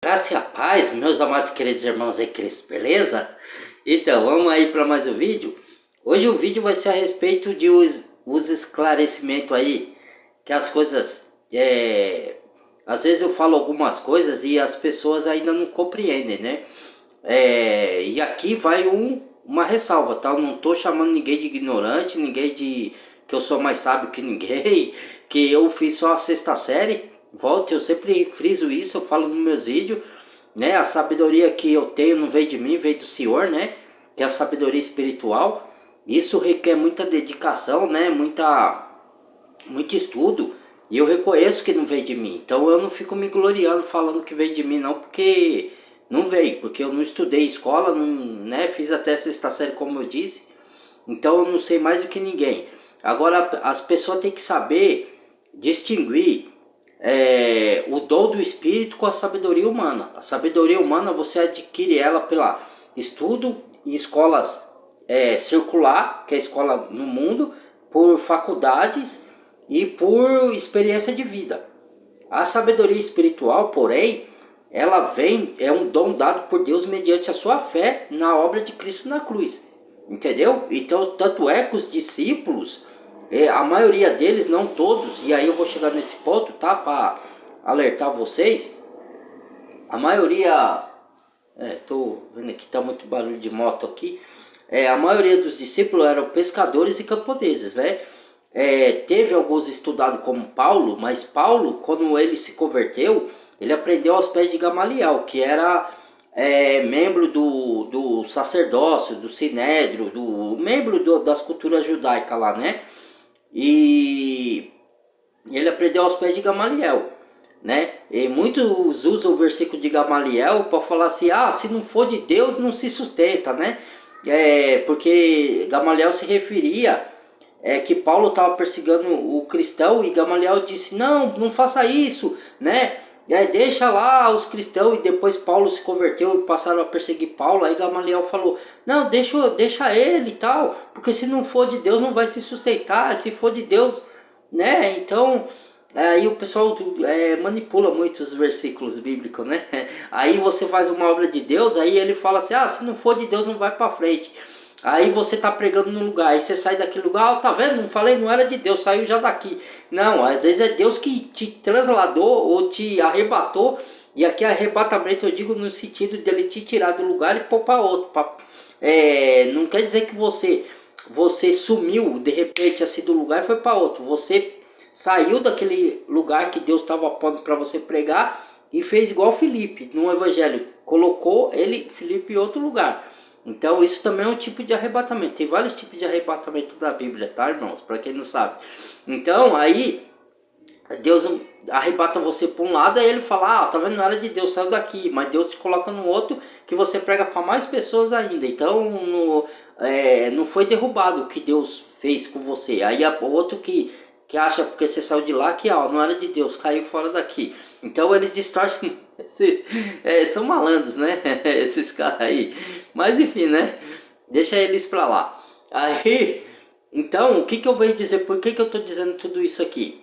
Graça e a paz, meus amados queridos irmãos em Cristo, beleza? Então, vamos aí para mais um vídeo. Hoje o vídeo vai ser a respeito de os esclarecimentos aí, que as coisas, às vezes eu falo algumas coisas e as pessoas ainda não compreendem, né? E aqui vai uma ressalva, tá? Eu não tô chamando ninguém de ignorante, ninguém de que eu sou mais sábio que ninguém, que eu fiz só a sexta série. Volta, eu sempre friso isso, eu falo nos meus vídeos, né? A sabedoria que eu tenho não veio de mim, veio do Senhor, né? Que é a sabedoria espiritual. Isso requer muita dedicação, né? Muito estudo. E eu reconheço que não veio de mim. Então eu não fico me gloriando falando que veio de mim, não, porque não veio, porque eu não estudei escola, não, né? Fiz até a sexta série, como eu disse. Então eu não sei mais do que ninguém. Agora as pessoas têm que saber distinguir o dom do Espírito com a sabedoria humana. A sabedoria humana você adquire ela pela estudo em escolas circular, que é a escola no mundo, por faculdades e por experiência de vida. A sabedoria espiritual, porém, ela é um dom dado por Deus mediante a sua fé na obra de Cristo na cruz. Entendeu? Então, tanto é que os discípulos, a maioria deles, não todos, e aí eu vou chegar nesse ponto, tá? Para alertar vocês. A maioria, tô vendo aqui, tá muito barulho de moto aqui. A maioria dos discípulos eram pescadores e camponeses, né? Teve alguns estudados como Paulo, mas Paulo, quando ele se converteu, ele aprendeu aos pés de Gamaliel, que era membro do sacerdócio, do sinédrio, membro das culturas judaicas lá, né? E ele aprendeu aos pés de Gamaliel, né? E muitos usam o versículo de Gamaliel para falar assim, se não for de Deus não se sustenta, né? Porque Gamaliel se referia que Paulo estava perseguindo o cristão e Gamaliel disse, não faça isso, né? Deixa lá os cristãos, e depois Paulo se converteu e passaram a perseguir Paulo. Aí Gamaliel falou, não, deixa ele e tal, porque se não for de Deus não vai se sustentar, se for de Deus, né? Então, aí o pessoal manipula muito os versículos bíblicos, né? Aí você faz uma obra de Deus, aí ele fala assim, se não for de Deus não vai para frente. Aí você tá pregando num lugar, aí você sai daquele lugar, tá vendo? Não falei, não era de Deus, saiu já daqui. Não, às vezes é Deus que te trasladou ou te arrebatou. E aqui arrebatamento eu digo no sentido de ele te tirar do lugar e pôr para outro. Não quer dizer que você sumiu de repente assim do lugar e foi para outro. Você saiu daquele lugar que Deus estava pondo para você pregar e fez igual Filipe no evangelho. Colocou Filipe, em outro lugar. Então isso também é um tipo de arrebatamento. Tem vários tipos de arrebatamento da Bíblia, tá, irmãos? Para quem não sabe. Então aí Deus arrebata você por um lado, aí ele fala, tá vendo, não era de Deus, saiu daqui. Mas Deus te coloca no outro que você prega para mais pessoas ainda. Então não foi derrubado o que Deus fez com você. Aí o outro que acha porque você saiu de lá que não era de Deus, caiu fora daqui. Então eles distorcem. São malandros, né? Esses caras aí. Mas enfim, né? Deixa eles pra lá. Aí, então, o que eu venho dizer? Por que eu estou dizendo tudo isso aqui?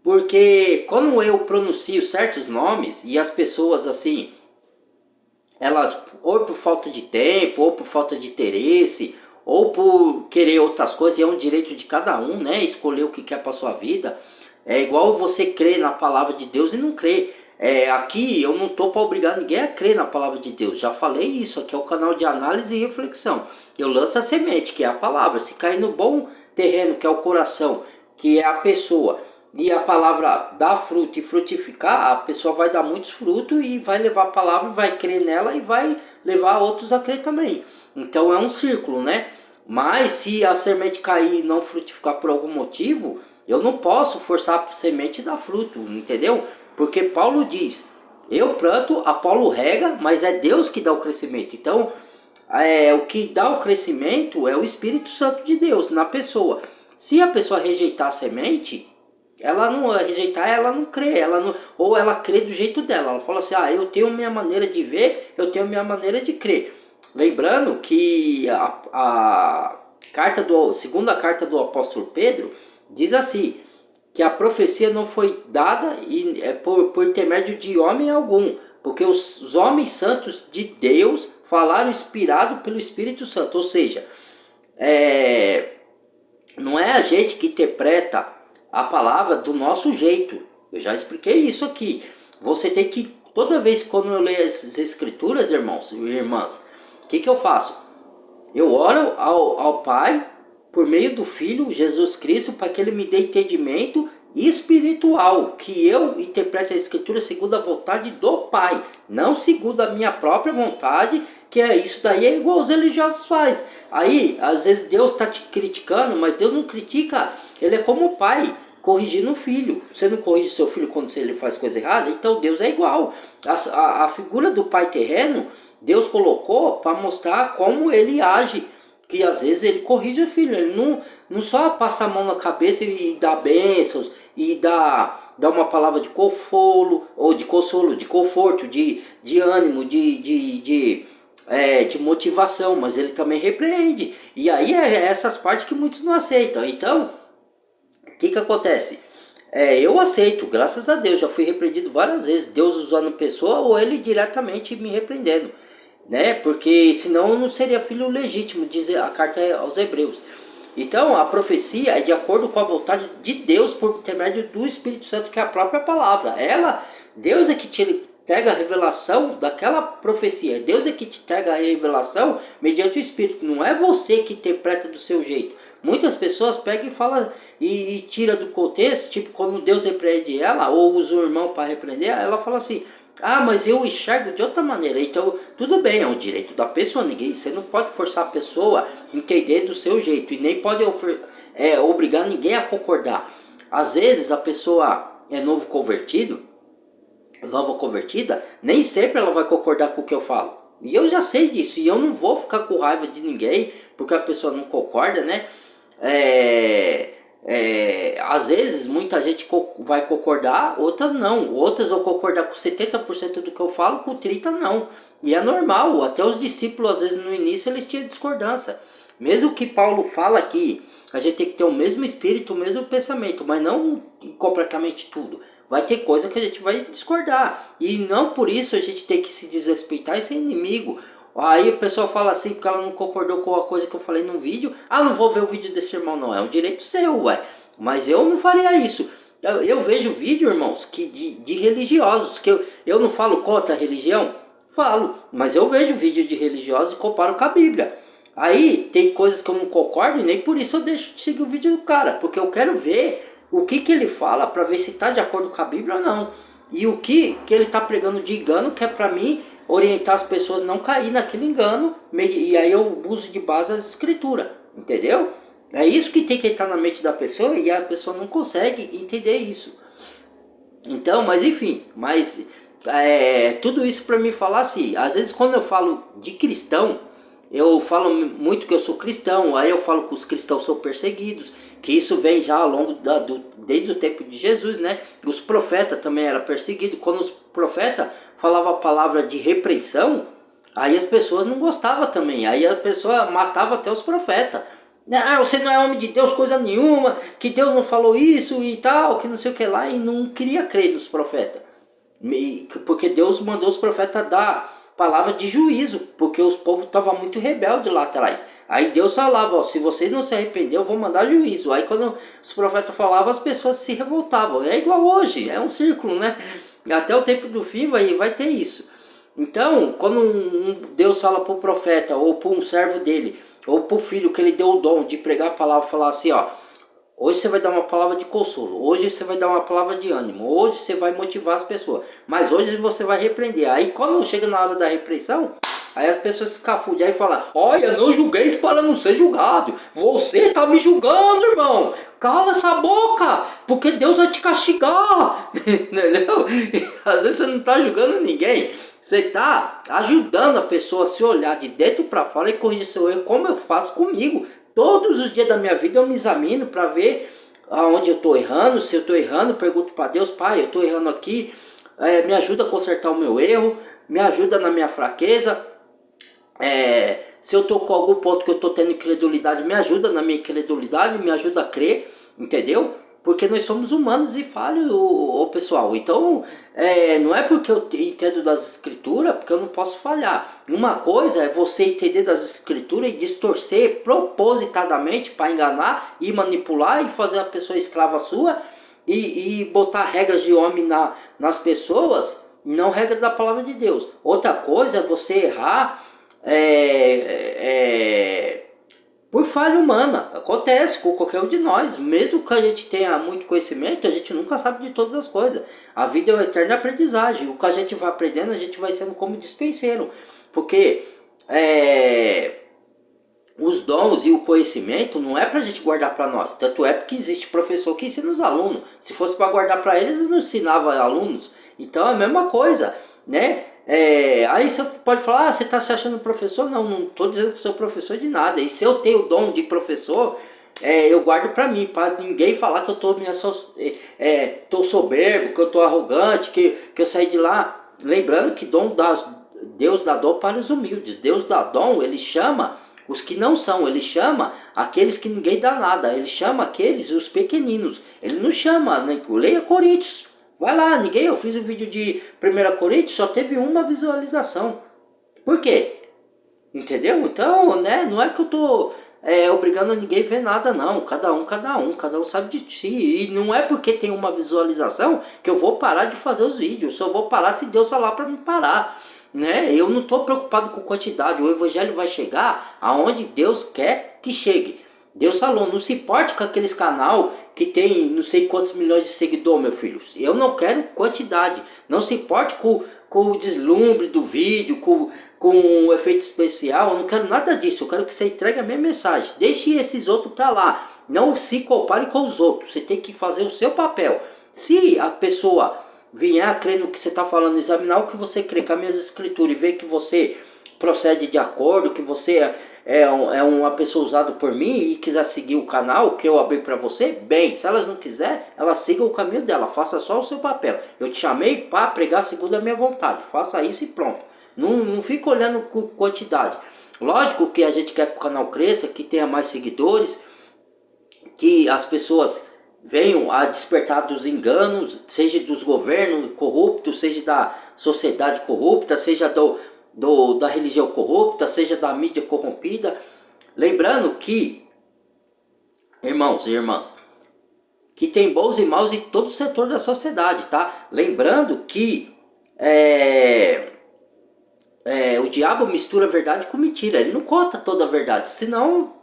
Porque quando eu pronuncio certos nomes e as pessoas assim, elas ou por falta de tempo, ou por falta de interesse, ou por querer outras coisas, e é um direito de cada um, né? Escolher o que quer para sua vida. É igual você crer na palavra de Deus e não crer. Aqui eu não estou para obrigar ninguém a crer na palavra de Deus. Já falei isso, aqui é o canal de análise e reflexão. Eu lanço a semente, que é a palavra. Se cair no bom terreno, que é o coração, que é a pessoa, e a palavra dá fruto e frutificar, a pessoa vai dar muitos frutos e vai levar a palavra, vai crer nela e vai levar outros a crer também. Então é um círculo, né? Mas se a semente cair e não frutificar por algum motivo, eu não posso forçar a semente a dar fruto, entendeu? Porque Paulo diz, eu planto, Apolo rega, mas é Deus que dá o crescimento. Então, o que dá o crescimento é o Espírito Santo de Deus na pessoa. Se a pessoa rejeitar a semente, ela não crê, ou ela crê do jeito dela. Ela fala assim, eu tenho minha maneira de ver, eu tenho minha maneira de crer. Lembrando que a segunda carta do apóstolo Pedro diz assim, que a profecia não foi dada por intermédio de homem algum, Porque os homens santos de Deus falaram inspirado pelo Espírito Santo. Ou seja, não é a gente que interpreta a palavra do nosso jeito. Eu já expliquei isso aqui. Você tem que, toda vez quando eu leio as escrituras, irmãos e irmãs, o que eu faço? Eu oro ao Pai, por meio do Filho, Jesus Cristo, para que Ele me dê entendimento espiritual, que eu interprete a Escritura segundo a vontade do Pai, não segundo a minha própria vontade, que é isso daí é igual os religiosos faz. Aí, às vezes Deus está te criticando, mas Deus não critica, Ele é como o Pai, corrigindo o filho. Você não corrige seu filho quando ele faz coisa errada? Então Deus é igual. A figura do Pai terreno, Deus colocou para mostrar como Ele age, que às vezes Ele corrige o filho, Ele não só passa a mão na cabeça e dá bênçãos, e dá uma palavra de consolo, ou de consolo, de conforto, de ânimo, de motivação, mas Ele também repreende. E aí é essas partes que muitos não aceitam. Então, o que acontece? Eu aceito, graças a Deus, já fui repreendido várias vezes, Deus usando pessoa ou Ele diretamente me repreendendo, né? Porque senão eu não seria filho legítimo, diz a carta aos Hebreus. Então a profecia é de acordo com a vontade de Deus por intermédio do Espírito Santo, que é a própria palavra. Deus é que te entrega a revelação daquela profecia, Deus é que te entrega a revelação mediante o Espírito, não é você que interpreta do seu jeito. Muitas pessoas pegam e falam e tira do contexto, tipo quando Deus repreende ela, ou usa o irmão para repreender, ela fala assim: ah, mas eu enxergo de outra maneira. Então, tudo bem, é um direito da pessoa. Você não pode forçar a pessoa a entender do seu jeito. E nem pode obrigar ninguém a concordar. Às vezes, a pessoa é nova convertida, nem sempre ela vai concordar com o que eu falo. E eu já sei disso. E eu não vou ficar com raiva de ninguém, porque a pessoa não concorda, né? Às vezes muita gente vai concordar, outras não. Outras vão concordar com 70% do que eu falo, com 30% não. E é normal, até os discípulos às vezes no início eles tinham discordância. Mesmo que Paulo fala aqui, a gente tem que ter o mesmo espírito, o mesmo pensamento, mas não completamente tudo. Vai ter coisa que a gente vai discordar. E não por isso a gente tem que se desrespeitar e ser inimigo. Aí a pessoa fala assim, porque ela não concordou com a coisa que eu falei no vídeo. Ah, não vou ver o vídeo desse irmão, não. É um direito seu, ué. Mas eu não faria isso. Eu vejo vídeo, irmãos, de religiosos. Que eu não falo contra a religião? Falo. Mas eu vejo vídeo de religiosos e comparo com a Bíblia. Aí tem coisas que eu não concordo e nem por isso eu deixo de seguir o vídeo do cara. Porque eu quero ver o que ele fala para ver se está de acordo com a Bíblia ou não. E o que ele está pregando de engano, que é para mim orientar as pessoas a não cair naquele engano, e aí eu uso de base as escrituras, entendeu? É isso que tem que entrar na mente da pessoa e a pessoa não consegue entender isso. Então, mas enfim, tudo isso para mim falar assim, às vezes quando eu falo de cristão, eu falo muito que eu sou cristão, aí eu falo que os cristãos são perseguidos, que isso vem já ao longo desde o tempo de Jesus, né? Os profetas também eram perseguidos. Quando os profetas falavam a palavra de repreensão, aí as pessoas não gostavam também. Aí a pessoa matava até os profetas. Ah, você não é homem de Deus, coisa nenhuma, que Deus não falou isso e tal, que não sei o que lá, e não queria crer nos profetas. Porque Deus mandou os profetas dar palavra de juízo, porque os povos estavam muito rebeldes lá atrás. Aí Deus falava, ó, se vocês não se arrepender, eu vou mandar juízo. Aí quando os profetas falavam, as pessoas se revoltavam. É igual hoje, é um círculo, né? Até o tempo do fim vai ter isso. Então, quando Deus fala para o profeta, ou para um servo dele, ou para o filho que ele deu o dom de pregar a palavra, falar assim, ó, hoje você vai dar uma palavra de consolo, hoje você vai dar uma palavra de ânimo, hoje você vai motivar as pessoas, mas hoje você vai repreender. Aí quando chega na hora da repreensão, aí as pessoas se escafudem e falam, olha, não julgueis para não ser julgado, você está me julgando, irmão, cala essa boca, porque Deus vai te castigar, entendeu? Às vezes você não está julgando ninguém, você está ajudando a pessoa a se olhar de dentro para fora e corrigir seu erro, como eu faço comigo. Todos os dias da minha vida eu me examino para ver aonde eu estou errando. Se eu estou errando, pergunto para Deus, Pai, eu estou errando aqui, me ajuda a consertar o meu erro, me ajuda na minha fraqueza. Se eu estou com algum ponto que eu estou tendo incredulidade, me ajuda na minha incredulidade, me ajuda a crer, entendeu? porque nós somos humanos e falhos, pessoal. Então, não é porque eu entendo das escrituras, porque eu não posso falhar. Uma coisa é você entender das escrituras e distorcer propositadamente para enganar e manipular e fazer a pessoa escrava sua e botar regras de homem nas pessoas, não regra da palavra de Deus. Outra coisa é você errar por falha humana. Acontece com qualquer um de nós. Mesmo que a gente tenha muito conhecimento, a gente nunca sabe de todas as coisas. A vida é uma eterna aprendizagem. O que a gente vai aprendendo, a gente vai sendo como dispenseiro. Porque os dons e o conhecimento não é para a gente guardar para nós. Tanto é porque existe professor que ensina os alunos. Se fosse para guardar para eles, eles não ensinavam alunos. Então é a mesma coisa, né? Aí você pode falar, você está se achando professor? Não estou dizendo que sou professor de nada. E se eu tenho o dom de professor, eu guardo para mim, para ninguém falar que eu estou soberbo, que eu estou arrogante, que eu saí de lá. Lembrando que Deus dá dom para os humildes. Deus dá dom, ele chama os que não são, ele chama aqueles que ninguém dá nada. Ele chama aqueles, os pequeninos. Ele não chama, né? Leia Coríntios. Vai lá, eu fiz um vídeo de 1 Coríntios, só teve uma visualização. Por quê? Entendeu? Então, né, não é que eu tô obrigando a ninguém a ver nada, não. Cada um sabe de si. E não é porque tem uma visualização que eu vou parar de fazer os vídeos. Eu só vou parar se Deus falar para me parar. Né? Eu não estou preocupado com quantidade. O evangelho vai chegar aonde Deus quer que chegue. Deus falou, não se importe com aqueles canal que tem não sei quantos milhões de seguidores, meu filho. Eu não quero quantidade. Não se importe com o deslumbre do vídeo, com o efeito especial. Eu não quero nada disso. Eu quero que você entregue a minha mensagem. Deixe esses outros para lá. Não se compare com os outros. Você tem que fazer o seu papel. Se a pessoa vier a crer no que você está falando, examinar o que você crê com as minhas escrituras e ver que você procede de acordo, que você é uma pessoa usada por mim e quiser seguir o canal que eu abri para você, bem. Se elas não quiser, elas sigam o caminho dela. Faça só o seu papel. Eu te chamei para pregar segundo a minha vontade. Faça isso e pronto. Não fica olhando com quantidade. Lógico que a gente quer que o canal cresça, que tenha mais seguidores, que as pessoas venham a despertar dos enganos, seja dos governos corruptos, seja da sociedade corrupta, seja da religião corrupta, seja da mídia corrompida. Lembrando que, irmãos e irmãs, que tem bons e maus em todo o setor da sociedade, tá? Lembrando que o diabo mistura verdade com mentira. Ele não conta toda a verdade, senão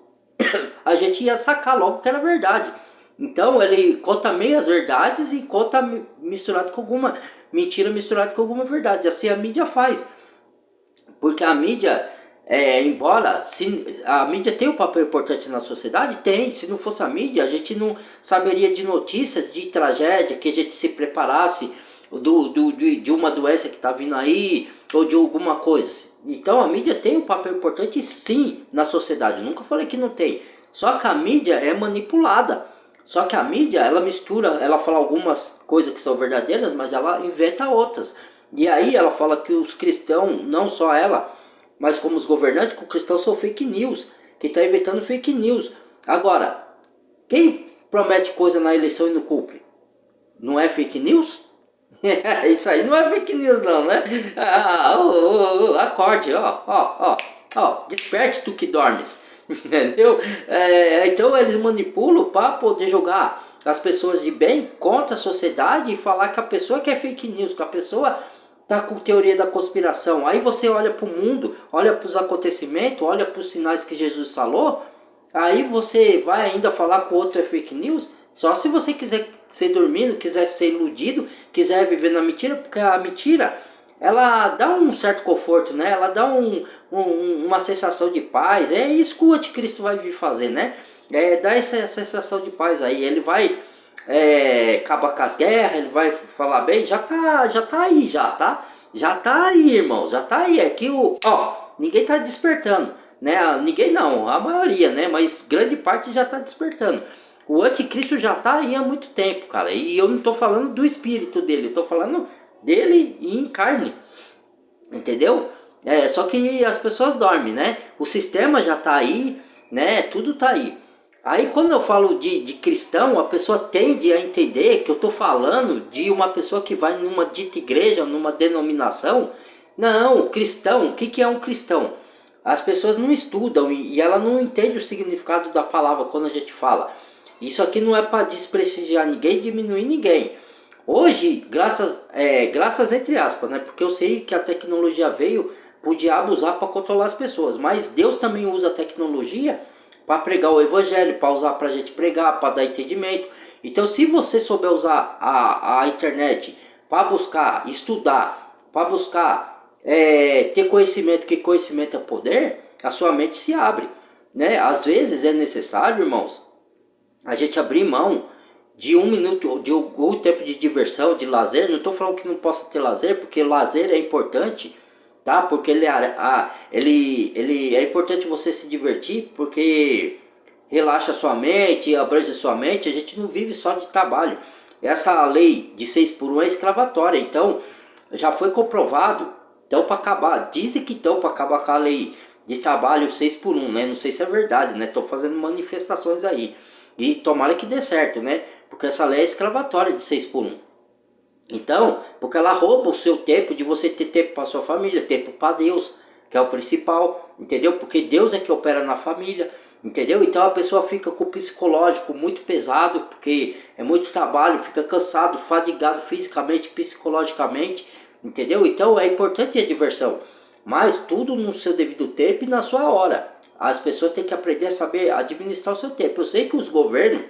a gente ia sacar logo que era verdade. Então ele conta meias verdades e conta misturado com alguma mentira, misturado com alguma verdade. Assim a mídia faz. Porque a mídia, embora a mídia tem um papel importante na sociedade, tem. Se não fosse a mídia, a gente não saberia de notícias, de tragédia, que a gente se preparasse de uma doença que está vindo aí, ou de alguma coisa. Então a mídia tem um papel importante sim na sociedade. Eu nunca falei que não tem. Só que a mídia é manipulada. Só que a mídia, ela mistura, ela fala algumas coisas que são verdadeiras, mas ela inventa outras. E aí ela fala que os cristãos, não só ela, mas como os governantes, que os cristãos são fake news, que está inventando fake news. Agora, quem promete coisa na eleição e não cumpre? Não é fake news? Isso aí não é fake news não, né? Acorde, desperte tu que dormes. Entendeu? Então eles manipulam para poder jogar as pessoas de bem contra a sociedade e falar que a pessoa que é fake news, que a pessoa tá com teoria da conspiração. Aí você olha para o mundo, olha para os acontecimentos, olha para os sinais que Jesus falou, aí você vai ainda falar que o outro é fake news? Só se você quiser ser dormindo, quiser ser iludido, quiser viver na mentira, porque a mentira, ela dá um certo conforto, né? Ela dá uma sensação de paz. É isso que o anticristo vai vir fazer, né? Dá essa sensação de paz aí. Ele vai acabar com as guerras, ele vai falar bem, já tá aí, tá? Já tá aí, irmão, já tá aí. É que ninguém tá despertando, né? Ninguém não, a maioria, né? Mas grande parte já tá despertando. O anticristo já tá aí há muito tempo, cara. E eu não tô falando do espírito dele, eu tô falando dele em carne, entendeu? Só que as pessoas dormem, né? O sistema já tá aí, né? Tudo tá aí. Aí quando eu falo de cristão, a pessoa tende a entender que eu estou falando de uma pessoa que vai numa dita igreja, numa denominação. Não, cristão, o que é um cristão? As pessoas não estudam e ela não entende o significado da palavra quando a gente fala. Isso aqui não é para desprestigiar ninguém, diminuir ninguém. Hoje, graças entre aspas, né? Porque eu sei que a tecnologia veio para o diabo usar para controlar as pessoas, mas Deus também usa a tecnologia para pregar o evangelho, para usar para a gente pregar, para dar entendimento. Então, se você souber usar a internet para buscar estudar, para buscar ter conhecimento, que conhecimento é poder, a sua mente se abre, né? Às vezes é necessário, irmãos, a gente abrir mão de um minuto, de algum tempo de diversão, de lazer. Não estou falando que não possa ter lazer, porque lazer é importante, tá? Porque ele é importante você se divertir, porque relaxa sua mente, abrange sua mente. A gente não vive só de trabalho. Essa lei de 6 por 1 é escravatória, então já foi comprovado. Então, para acabar, dizem que estão para acabar com a lei de trabalho 6 por 1, né? Não sei se é verdade, né? Estou fazendo manifestações aí. E tomara que dê certo, né? Porque essa lei é escravatória de 6 por 1. Então, porque ela rouba o seu tempo de você ter tempo para sua família, tempo para Deus, que é o principal, entendeu? Porque Deus é que opera na família, entendeu? Então a pessoa fica com o psicológico muito pesado, porque é muito trabalho, fica cansado, fadigado fisicamente, psicologicamente, entendeu? Então é importante a diversão, mas tudo no seu devido tempo e na sua hora. As pessoas têm que aprender a saber administrar o seu tempo. Eu sei que os governos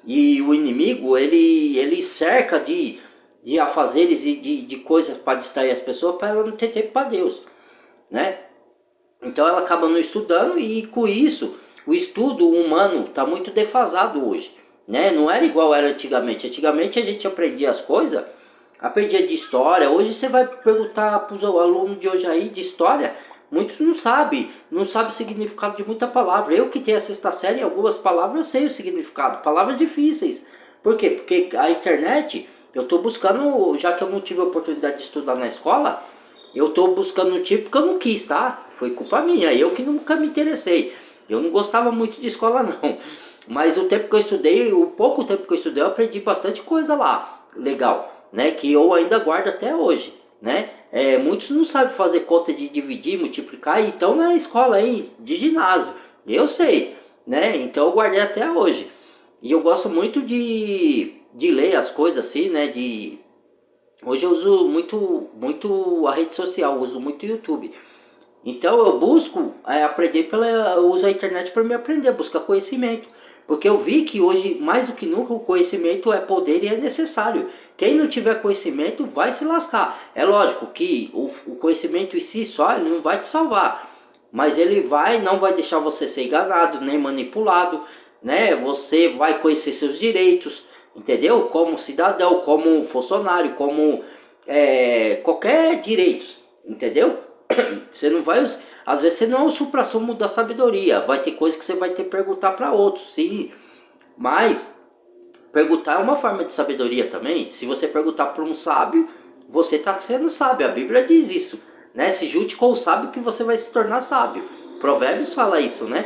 e o inimigo, ele cerca de afazeres e de coisas para distrair as pessoas, para ela não ter tempo para Deus, né? Então ela acaba não estudando e com isso o estudo humano está muito defasado hoje, né? Não era igual era antigamente. Antigamente a gente aprendia as coisas, aprendia de história. Hoje você vai perguntar para os alunos de hoje aí de história, muitos não sabem o significado de muita palavra. Eu que tenho a sexta série, algumas palavras eu sei o significado, palavras difíceis. Por quê? Porque a internet, eu estou buscando, já que eu não tive a oportunidade de estudar na escola, eu estou buscando um tipo que eu não quis, tá? Foi culpa minha, eu que nunca me interessei. Eu não gostava muito de escola não. Mas o tempo que eu estudei, o pouco tempo que eu estudei, eu aprendi bastante coisa lá, legal, né? Que eu ainda guardo até hoje, né? Muitos não sabem fazer conta de dividir, multiplicar, e estão na escola aí, de ginásio. Eu sei, né? Então eu guardei até hoje. E eu gosto muito de ler as coisas assim, né? Hoje eu uso muito a rede social, uso muito o YouTube. Então eu busco aprender eu uso a internet para me aprender, buscar conhecimento. Porque eu vi que hoje, mais do que nunca, o conhecimento é poder e é necessário. Quem não tiver conhecimento vai se lascar. É lógico que o conhecimento em si só ele não vai te salvar. Mas ele não vai deixar você ser enganado, nem manipulado, né? Você vai conhecer seus direitos, entendeu? Como cidadão, como funcionário, como qualquer direito, entendeu? Você não vai, às vezes você não é o suprassumo da sabedoria. Vai ter coisas que você vai ter que perguntar para outros, sim. Mas perguntar é uma forma de sabedoria também. Se você perguntar para um sábio, você está sendo sábio. A Bíblia diz isso, né? Se junte com o sábio que você vai se tornar sábio. Provérbios fala isso, né?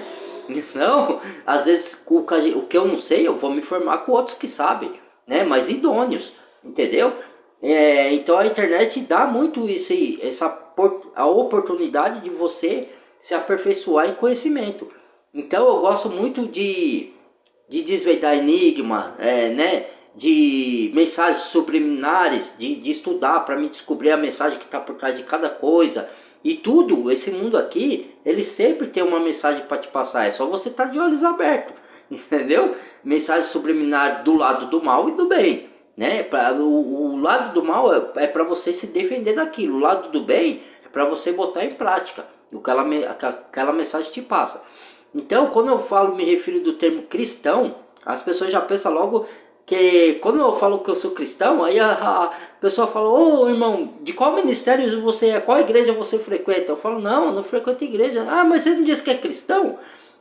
Não, às vezes o que eu não sei, eu vou me informar com outros que sabem, né? Mas idôneos, entendeu? Então a internet dá muito isso aí, a oportunidade de você se aperfeiçoar em conhecimento. Então eu gosto muito de desvendar enigma, né? De mensagens subliminares, de estudar para me descobrir a mensagem que está por trás de cada coisa. E tudo, esse mundo aqui, ele sempre tem uma mensagem para te passar. É só você estar de olhos abertos, entendeu? Mensagem subliminar do lado do mal e do bem, né? O lado do mal é para você se defender daquilo. O lado do bem é para você botar em prática o que aquela mensagem te passa. Então, quando eu me refiro do termo cristão, as pessoas já pensam logo que quando eu falo que eu sou cristão, aí a pessoa fala: ô irmão, de qual ministério você é? Qual igreja você frequenta? Eu falo: não, eu não frequento igreja. Ah, mas você não disse que é cristão?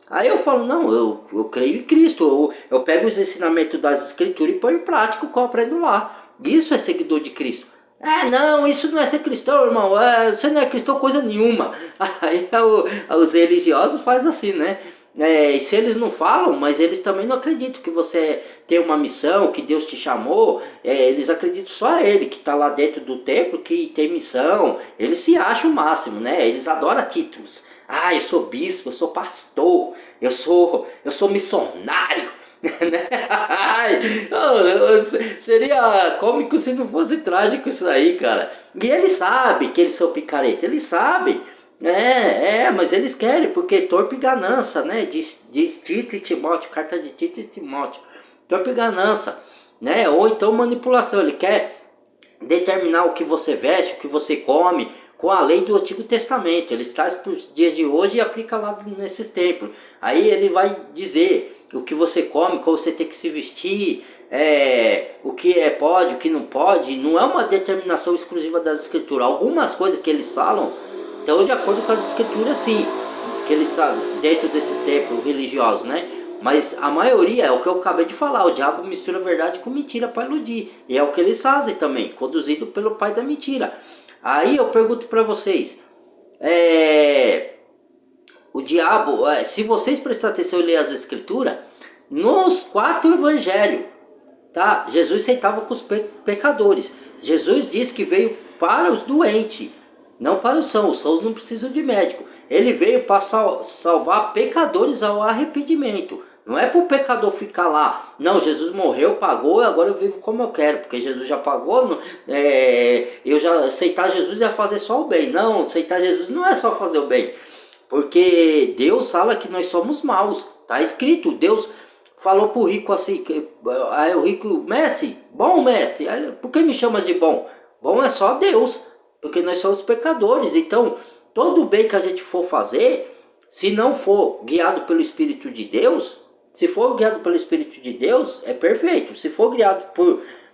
Aí eu falo: não, eu creio em Cristo. Eu pego os ensinamentos das escrituras e ponho em prática o que eu aprendo lá. Isso é seguidor de Cristo. Ah, não, isso não é ser cristão, irmão. Você não é cristão coisa nenhuma. Aí os religiosos fazem assim, né? E se eles não falam, mas eles também não acreditam que você tem uma missão, que Deus te chamou. Eles acreditam só ele, que está lá dentro do templo, que tem missão. Eles se acham o máximo, né? Eles adoram títulos. Ah, eu sou bispo, eu sou pastor, eu sou missionário. Né? Seria cômico se não fosse trágico isso aí, cara. E eles sabem que eles são picareta, eles sabem. Mas eles querem, porque torpe e ganância, né? Diz Tito e Timóteo, carta de Tito e Timóteo. Torpe e ganância, né? Ou então manipulação. Ele quer determinar o que você veste, o que você come, com a lei do Antigo Testamento. Ele traz para os dias de hoje e aplica lá nesses templos. Aí ele vai dizer o que você come, como você tem que se vestir, o que pode, o que não pode. Não é uma determinação exclusiva das Escrituras. Algumas coisas que eles falam estão de acordo com as Escrituras, sim, que eles sabem, dentro desses templos religiosos, né? Mas a maioria é o que eu acabei de falar. O diabo mistura verdade com mentira para iludir. E é o que eles fazem também, conduzido pelo pai da mentira. Aí eu pergunto para vocês, o diabo, se vocês prestarem atenção e ler as escrituras, nos 4 evangelhos, tá? Jesus sentava com os pecadores. Jesus disse que veio para os doentes, não para os sãos. Os sãos não precisam de médico. Ele veio para salvar pecadores ao arrependimento. Não é para o pecador ficar lá. Não, Jesus morreu, pagou, agora eu vivo como eu quero. Porque Jesus já pagou. Eu já aceitar Jesus é fazer só o bem. Não, aceitar Jesus não é só fazer o bem. Porque Deus fala que nós somos maus. Está escrito, Deus falou para o rico assim, aí o rico, mestre, bom mestre, por que me chama de bom? Bom é só Deus, porque nós somos pecadores. Então, todo bem que a gente for fazer, se não for guiado pelo Espírito de Deus, se for guiado pelo Espírito de Deus, é perfeito. Se for guiado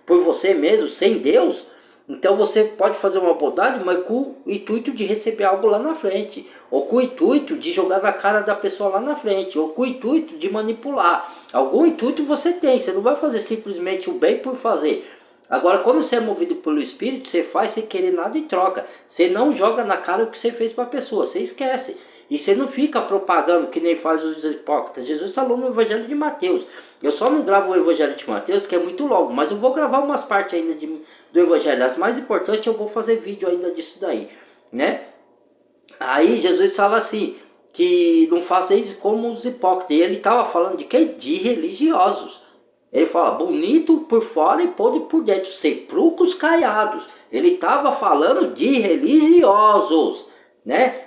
por você mesmo, sem Deus, então você pode fazer uma bondade, mas com o intuito de receber algo lá na frente. Ou com o intuito de jogar na cara da pessoa lá na frente. Ou com o intuito de manipular. Algum intuito você tem. Você não vai fazer simplesmente o bem por fazer. Agora, quando você é movido pelo Espírito, você faz sem querer nada em troca. Você não joga na cara o que você fez para a pessoa. Você esquece. E você não fica propagando que nem faz os hipócritas. Jesus falou no Evangelho de Mateus. Eu só não gravo o Evangelho de Mateus, que é muito longo. Mas eu vou gravar umas partes ainda do Evangelho. As mais importantes eu vou fazer vídeo ainda disso daí, né? Aí Jesus fala assim, que não façam como os hipócritas. E ele estava falando de quê? De religiosos. Ele fala, bonito por fora e podre por dentro, sepulcros caiados. Ele estava falando de religiosos, né?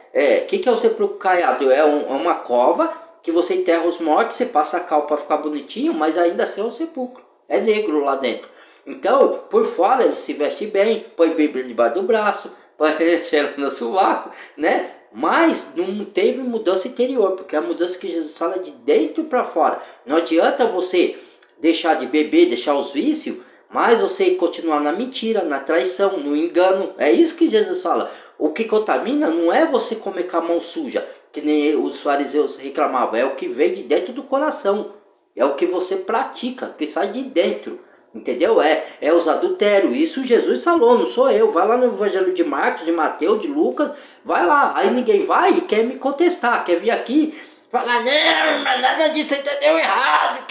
Que é o sepulcro caiado? É uma cova que você enterra os mortos, você passa a cal para ficar bonitinho, mas ainda assim é um sepulcro. É negro lá dentro. Então, por fora ele se veste bem, põe Bíblia debaixo do braço, põe cheiro no sovaco, né? Mas não teve mudança interior, porque a mudança que Jesus fala é de dentro para fora. Não adianta você deixar de beber, deixar os vícios, mas você continuar na mentira, na traição, no engano. É isso que Jesus fala. O que contamina não é você comer com a mão suja, que nem os fariseus reclamavam. É o que vem de dentro do coração. É o que você pratica, que sai de dentro. Entendeu? É os adultérios. Isso Jesus falou, não sou eu. Vai lá no Evangelho de Marcos, de Mateus, de Lucas. Vai lá. Aí ninguém vai e quer me contestar. Quer vir aqui falar, não, mas nada disso entendeu errado.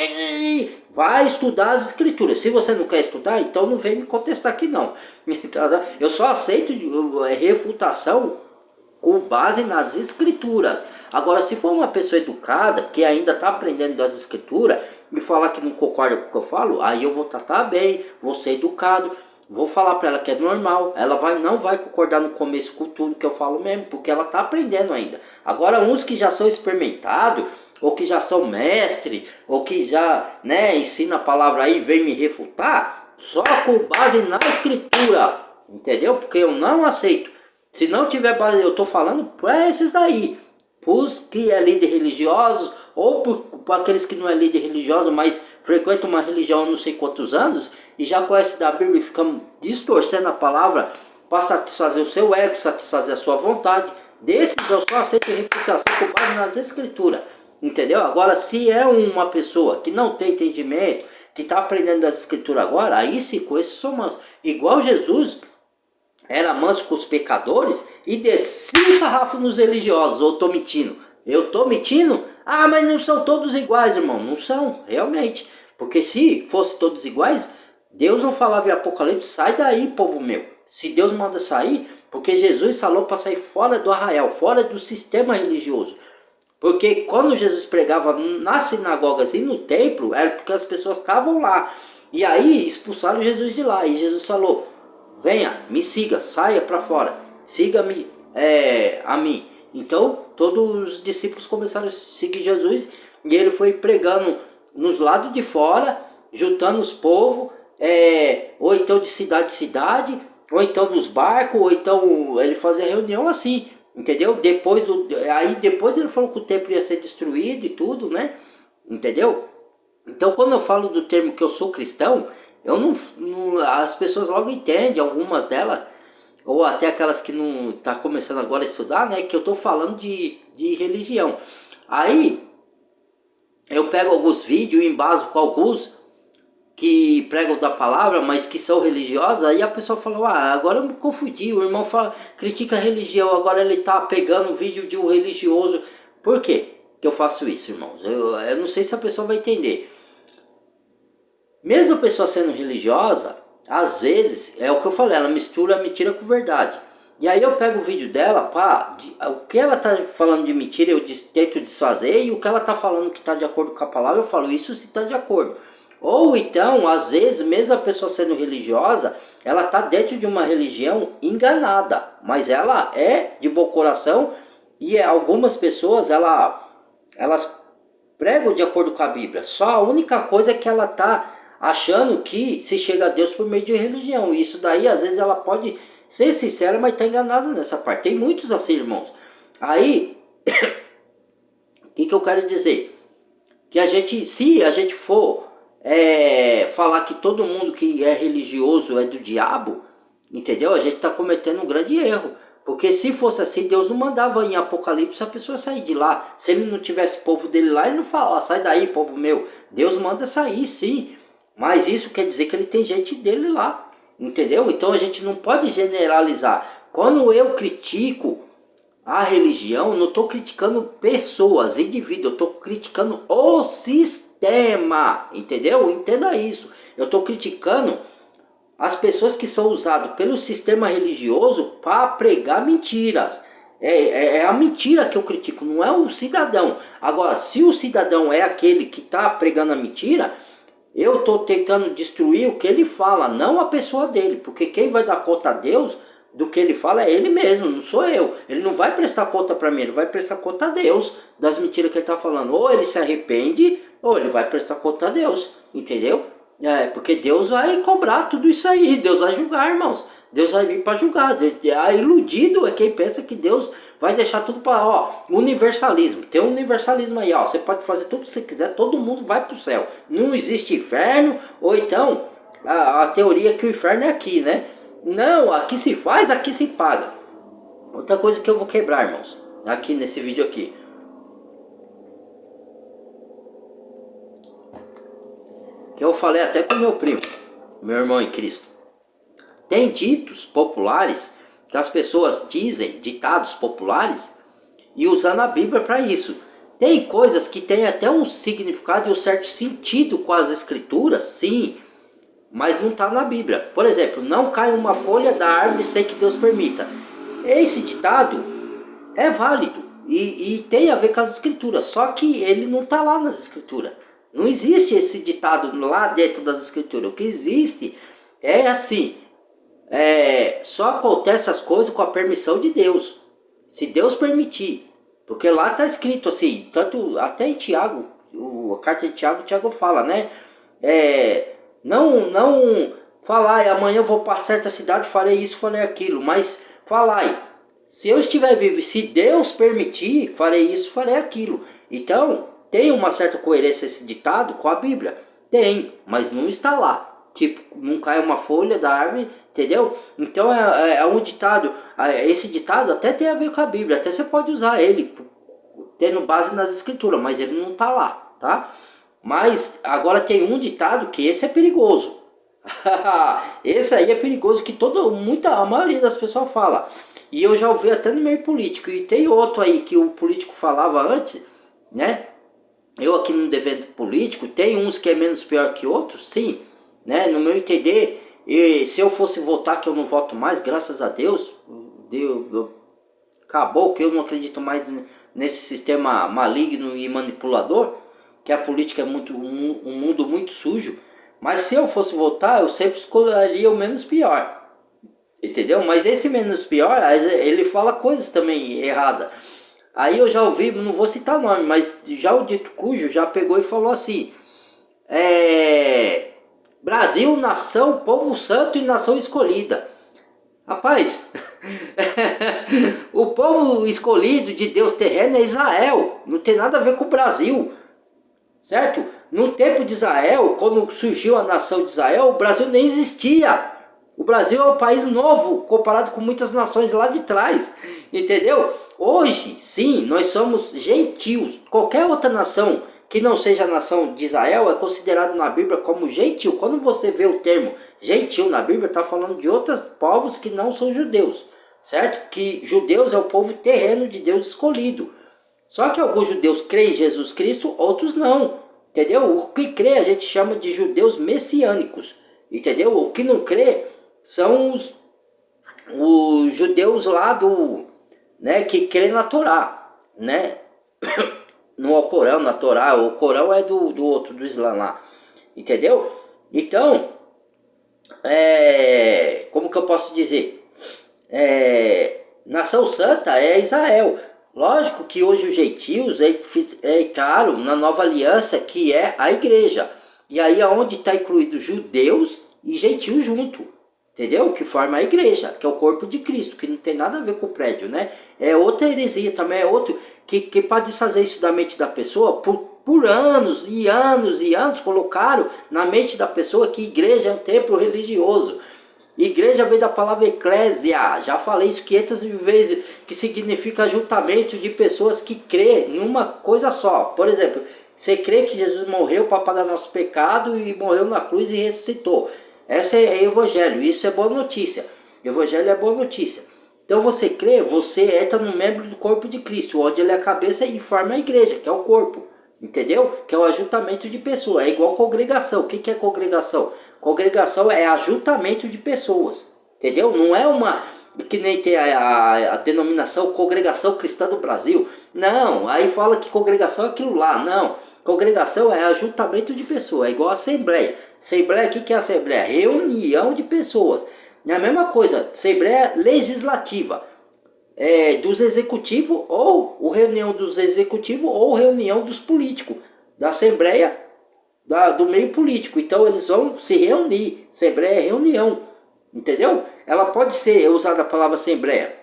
Vai estudar as escrituras. Se você não quer estudar, então não vem me contestar aqui não. Eu só aceito refutação com base nas escrituras. Agora, se for uma pessoa educada, que ainda está aprendendo das escrituras, me falar que não concorda com o que eu falo, aí eu vou tratar bem, vou ser educado, vou falar para ela que é normal. Ela não vai concordar no começo com tudo que eu falo mesmo, porque ela está aprendendo ainda. Agora, uns que já são experimentados, ou que já são mestre, ou que já ensina a palavra aí e vem me refutar, só com base na escritura, entendeu? Porque eu não aceito. Se não tiver base, eu estou falando para esses aí, para os que é líder religiosos, ou para aqueles que não é líder religioso, mas frequentam uma religião há não sei quantos anos, e já conhece da Bíblia e ficam distorcendo a palavra para satisfazer o seu ego, satisfazer a sua vontade. Desses eu só aceito refutação com base nas escrituras. Entendeu? Agora, se é uma pessoa que não tem entendimento, que está aprendendo das escrituras agora, aí sim, com esses são mansos. Igual Jesus era manso com os pecadores e descia o sarrafo nos religiosos. Ou estou mentindo? Eu estou mentindo? Ah, mas não são todos iguais, irmão. Não são, realmente. Porque se fossem todos iguais, Deus não falava em Apocalipse, sai daí, povo meu. Se Deus manda sair, porque Jesus falou para sair fora do arraial, fora do sistema religioso. Porque quando Jesus pregava nas sinagogas e no templo, era porque as pessoas estavam lá. E aí expulsaram Jesus de lá. E Jesus falou, venha, me siga, saia para fora, siga-me a mim. Então todos os discípulos começaram a seguir Jesus e ele foi pregando nos lados de fora, juntando os povos, ou então de cidade, ou então nos barcos, ou então ele fazia reunião assim, entendeu? Depois ele falou que o templo ia ser destruído e tudo, né? Entendeu? Então quando eu falo do termo que eu sou cristão, eu as pessoas logo entendem, algumas delas, ou até aquelas que não tá começando agora a estudar, né? Que eu tô falando de religião. Aí eu pego alguns vídeos e embaso com alguns que pregam da palavra, mas que são religiosos, aí a pessoa fala, agora eu me confundi, o irmão fala, critica a religião, agora ele tá pegando o vídeo de um religioso. Por quê que eu faço isso, irmãos? Eu não sei se a pessoa vai entender. Mesmo a pessoa sendo religiosa, às vezes, é o que eu falei, ela mistura mentira com verdade. E aí eu pego o vídeo dela, o que ela tá falando de mentira eu tento desfazer, e o que ela tá falando que tá de acordo com a palavra, eu falo isso se tá de acordo. Ou então, às vezes, mesmo a pessoa sendo religiosa, ela tá dentro de uma religião enganada, mas ela é de bom coração, e algumas pessoas, elas pregam de acordo com a Bíblia. Só a única coisa é que ela tá achando que se chega a Deus por meio de religião. E isso daí, às vezes, ela pode ser sincera, mas tá enganada nessa parte. Tem muitos assim, irmãos. Aí, o que eu quero dizer? Que se a gente for falar que todo mundo que é religioso é do diabo, entendeu? A gente está cometendo um grande erro. Porque se fosse assim, Deus não mandava em Apocalipse a pessoa sair de lá. Se ele não tivesse povo dele lá, ele não fala, sai daí, povo meu. Deus manda sair, sim. Mas isso quer dizer que ele tem gente dele lá. Entendeu? Então a gente não pode generalizar. Quando eu critico a religião, não estou criticando pessoas, indivíduos, eu estou criticando o sistema, entendeu? Entenda isso. Eu estou criticando as pessoas que são usadas pelo sistema religioso para pregar mentiras. É a mentira que eu critico, não é o cidadão. Agora, se o cidadão é aquele que está pregando a mentira, eu estou tentando destruir o que ele fala, não a pessoa dele, porque quem vai dar conta a Deus do que ele fala é ele mesmo, não sou eu. Ele não vai prestar conta para mim, ele vai prestar conta a Deus das mentiras que ele está falando. Ou ele se arrepende, ou ele vai prestar conta a Deus, entendeu? Porque Deus vai cobrar tudo isso aí, Deus vai julgar, irmãos. Deus vai vir para julgar. Iludido é quem pensa que Deus vai deixar tudo para, universalismo. Tem um universalismo aí, você pode fazer tudo que você quiser, todo mundo vai para o céu. Não existe inferno, ou então a teoria é que o inferno é aqui, né? Não, aqui se faz, aqui se paga. Outra coisa que eu vou quebrar, irmãos, aqui nesse vídeo aqui. Que eu falei até com meu primo, meu irmão em Cristo. Tem ditos populares que as pessoas dizem, ditados populares, e usando a Bíblia para isso. Tem coisas que têm até um significado e um certo sentido com as escrituras, sim, mas não está na Bíblia. Por exemplo, não cai uma folha da árvore sem que Deus permita. Esse ditado é válido e tem a ver com as escrituras, só que ele não está lá nas escrituras. Não existe esse ditado lá dentro das escrituras. O que existe é assim, só acontece as coisas com a permissão de Deus. Se Deus permitir. Porque lá está escrito assim, tanto até em Tiago, a carta de Tiago fala, né? Não falai, amanhã eu vou para certa cidade, farei isso, farei aquilo. Mas falai, se eu estiver vivo, se Deus permitir, farei isso, farei aquilo. Então, tem uma certa coerência esse ditado com a Bíblia? Tem, mas não está lá. Tipo, não cai uma folha da árvore, entendeu? Então é um ditado, esse ditado até tem a ver com a Bíblia, até você pode usar ele, tendo base nas escrituras, mas ele não está lá, tá? Mas agora tem um ditado que esse é perigoso. Esse aí é perigoso, que a maioria das pessoas fala. E eu já ouvi até no meio político. E tem outro aí que o político falava antes, né? Eu aqui no evento político, tem uns que é menos pior que outros, sim, né? No meu entender, e se eu fosse votar, que eu não voto mais, graças a Deus, acabou, que eu não acredito mais nesse sistema maligno e manipulador, que a política é um mundo muito sujo. Mas se eu fosse votar, eu sempre escolheria o menos pior. Entendeu? Mas esse menos pior, ele fala coisas também erradas. Aí eu já ouvi, não vou citar nome, mas já o dito cujo já pegou e falou assim: Brasil, nação, povo santo e nação escolhida. Rapaz, o povo escolhido de Deus terreno é Israel, não tem nada a ver com o Brasil, certo? No tempo de Israel, quando surgiu a nação de Israel, o Brasil nem existia. O Brasil é um país novo, comparado com muitas nações lá de trás, entendeu? Hoje, sim, nós somos gentios. Qualquer outra nação que não seja a nação de Israel é considerado na Bíblia como gentil. Quando você vê o termo gentil na Bíblia, está falando de outros povos que não são judeus, certo? Que judeus é o povo terreno de Deus escolhido. Só que alguns judeus creem em Jesus Cristo, outros não, entendeu? O que crê a gente chama de judeus messiânicos, entendeu? O que não crê são os judeus lá do, né, que crê na Torá, né? No Alcorão, na Torá, o Corão é do outro, do Islã lá, entendeu? Então, como que eu posso dizer? Nação Santa é Israel. Lógico que hoje os gentios é claro, na nova aliança, que é a igreja. E aí aonde está incluído judeus e gentios junto. Entendeu? Que forma a igreja, que é o corpo de Cristo, que não tem nada a ver com o prédio, né? É outra heresia também, é outro que pode desfazer isso da mente da pessoa por anos e anos e anos. Colocaram na mente da pessoa que igreja é um templo religioso. Igreja vem da palavra eclésia, já falei isso 500 mil vezes, que significa ajuntamento de pessoas que crê numa coisa só. Por exemplo, você crê que Jesus morreu para pagar nosso pecado e morreu na cruz e ressuscitou. Essa é evangelho, isso é boa notícia. Evangelho é boa notícia. Então você crê, você entra no membro do corpo de Cristo, onde ele é a cabeça e forma a igreja, que é o corpo. Entendeu? Que é o ajuntamento de pessoas, é igual congregação. O que é congregação? Congregação é ajuntamento de pessoas, entendeu? Não é uma, que nem tem a denominação Congregação Cristã do Brasil. Não, aí fala que congregação é aquilo lá. Não, congregação é ajuntamento de pessoas, é igual a assembleia. Assembleia, o que é assembleia? Reunião de pessoas. É a mesma coisa, assembleia legislativa. Dos executivos, ou reunião dos executivos, ou reunião dos políticos, da assembleia do meio político. Então eles vão se reunir. Assembleia é reunião, entendeu? Ela pode ser usada a palavra assembleia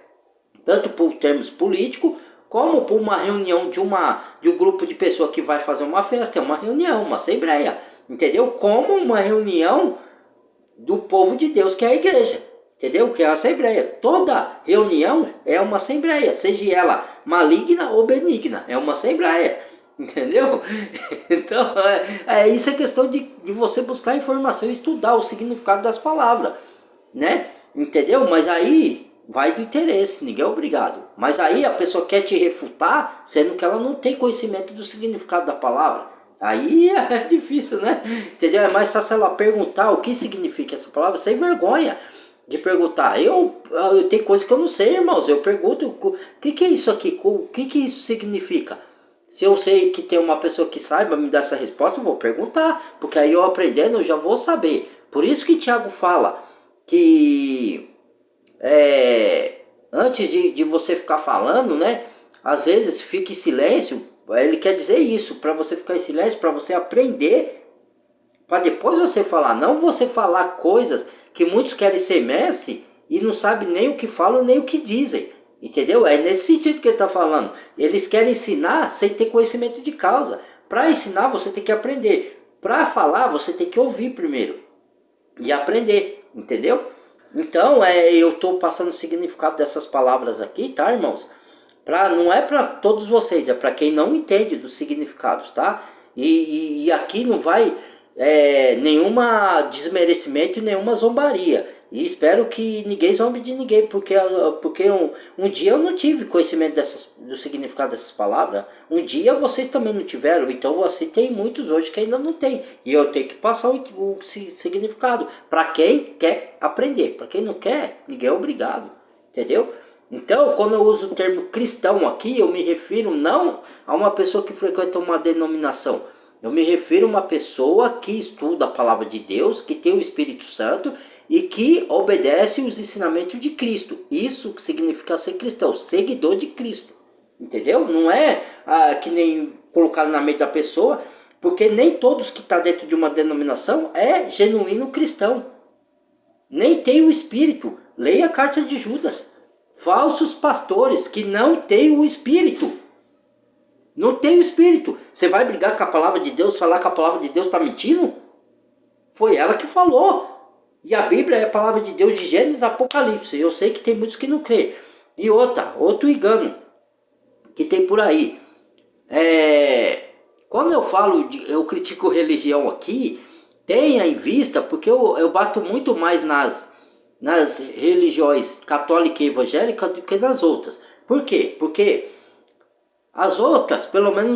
tanto por termos políticos, como por uma reunião de um grupo de pessoas que vai fazer uma festa. É uma reunião, uma assembleia, entendeu? Como uma reunião do povo de Deus, que é a igreja, entendeu? Que é a assembleia. Toda reunião é uma assembleia, seja ela maligna ou benigna, é uma assembleia. Entendeu? Então, isso é questão de você buscar informação e estudar o significado das palavras, né? Entendeu? Mas aí vai do interesse, ninguém é obrigado. Mas aí a pessoa quer te refutar, sendo que ela não tem conhecimento do significado da palavra. Aí é difícil, né? Entendeu? É mais fácil ela perguntar o que significa essa palavra, sem vergonha de perguntar. Eu tenho coisas que eu não sei, irmãos. Eu pergunto, o que é isso aqui? O que isso significa? Se eu sei que tem uma pessoa que saiba me dar essa resposta, eu vou perguntar, porque aí eu aprendendo eu já vou saber. Por isso que Tiago fala que antes de você ficar falando, né? Às vezes fique em silêncio. Ele quer dizer isso, para você ficar em silêncio, para você aprender, para depois você falar. Não você falar coisas que muitos querem ser mestre e não sabem nem o que falam, nem o que dizem. Entendeu? É nesse sentido que ele está falando. Eles querem ensinar sem ter conhecimento de causa. Para ensinar, você tem que aprender. Para falar, você tem que ouvir primeiro. E aprender. Entendeu? Então, eu estou passando o significado dessas palavras aqui, tá, irmãos? Não é para todos vocês, é para quem não entende dos significados, tá? E aqui não vai nenhuma desmerecimento e nenhuma zombaria. E espero que ninguém zombe de ninguém, porque um dia eu não tive conhecimento do significado dessas palavras. Um dia vocês também não tiveram, então assim tem muitos hoje que ainda não tem. E eu tenho que passar o significado para quem quer aprender. Para quem não quer, ninguém é obrigado, entendeu? Então, quando eu uso o termo cristão aqui, eu me refiro não a uma pessoa que frequenta uma denominação. Eu me refiro a uma pessoa que estuda a palavra de Deus, que tem o Espírito Santo e que obedece os ensinamentos de Cristo. Isso significa ser cristão, seguidor de Cristo. Entendeu? Não é que nem colocado na mente da pessoa, porque nem todos que estão dentro de uma denominação é genuíno cristão. Nem tem o Espírito. Leia a carta de Judas. Falsos pastores que não têm o Espírito. Não tem o Espírito. Você vai brigar com a palavra de Deus, falar que a palavra de Deus está mentindo? Foi ela que falou. E a Bíblia é a palavra de Deus de Gênesis e Apocalipse. Eu sei que tem muitos que não creem. E outro engano que tem por aí. Quando eu falo, eu critico religião aqui, tenha em vista, porque eu bato muito mais nas religiões católica e evangélica do que nas outras. Por quê? Porque as outras, pelo menos,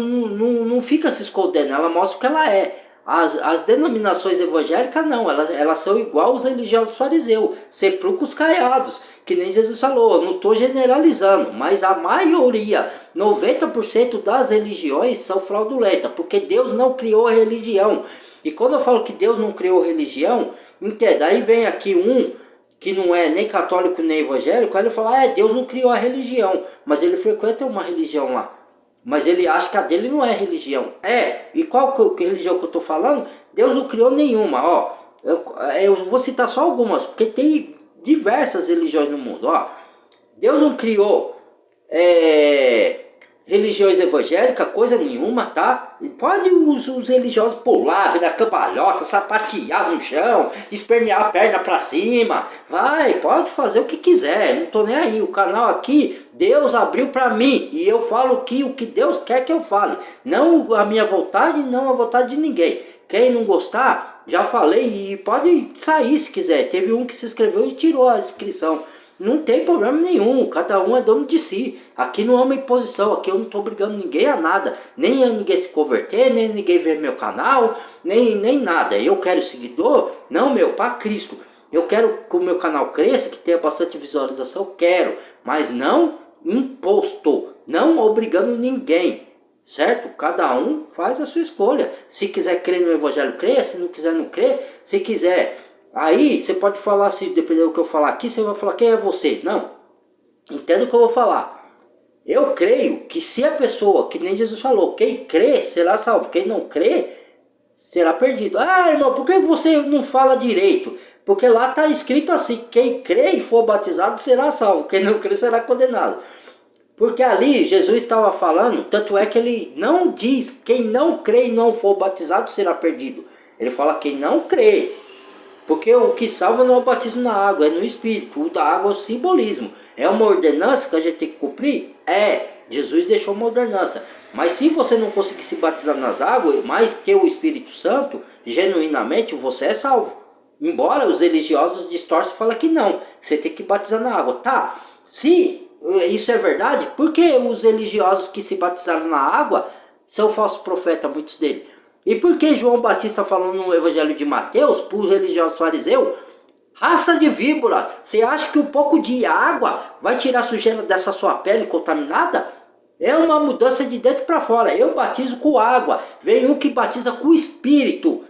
não fica se escondendo, ela mostra o que ela é. As denominações evangélicas não, elas são igual aos religiosos fariseus, sepulcros caiados, que nem Jesus falou. Eu não estou generalizando, mas a maioria, 90% das religiões são fraudulentas, porque Deus não criou religião. E quando eu falo que Deus não criou religião, entenda, aí vem aqui um que não é nem católico nem evangélico, aí ele fala, Deus não criou a religião, mas ele frequenta uma religião lá. Mas ele acha que a dele não é religião. E qual religião que eu estou falando? Deus não criou nenhuma. Eu vou citar só algumas, porque tem diversas religiões no mundo. Deus não criou religiões evangélicas, coisa nenhuma, tá? Pode os religiosos pular, virar cambalhota, sapatear no chão, espernear a perna pra cima. Pode fazer o que quiser, não tô nem aí. O canal aqui, Deus abriu pra mim. E eu falo o que Deus quer que eu fale. Não a minha vontade, não a vontade de ninguém. Quem não gostar, já falei, e pode sair se quiser. Teve um que se inscreveu e tirou a inscrição. Não tem problema nenhum, cada um é dono de si. Aqui não é uma imposição, aqui eu não estou obrigando ninguém a nada. Nem a ninguém se converter, nem ninguém ver meu canal, nem nada. Eu quero seguidor? Não, para Cristo. Eu quero que o meu canal cresça, que tenha bastante visualização, quero. Mas não imposto, não obrigando ninguém. Certo? Cada um faz a sua escolha. Se quiser crer no evangelho, crê. Se não quiser, não crê. Se quiser... Aí você pode falar, se depender do que eu falar aqui, você vai falar quem é você. Não, entenda o que eu vou falar. Eu creio que se a pessoa, que nem Jesus falou, quem crê será salvo, quem não crê será perdido. Irmão, por que você não fala direito? Porque lá está escrito assim, quem crê e for batizado será salvo, quem não crê será condenado. Porque ali Jesus estava falando, tanto é que ele não diz quem não crê e não for batizado será perdido. Ele fala quem não crê. Porque o que salva não é o batismo na água, é no Espírito. O da água é o simbolismo. É uma ordenança que a gente tem que cumprir? Jesus deixou uma ordenança. Mas se você não conseguir se batizar nas águas, mas ter o Espírito Santo, genuinamente, você é salvo. Embora os religiosos distorcem e falam que não, que você tem que batizar na água. Tá, se isso é verdade, por que os religiosos que se batizaram na água são falsos profetas, muitos deles? E por que João Batista falou no Evangelho de Mateus, para os religiosos fariseus, raça de víboras, você acha que um pouco de água vai tirar a sujeira dessa sua pele contaminada? É uma mudança de dentro para fora. Eu batizo com água, vem um que batiza com o Espírito.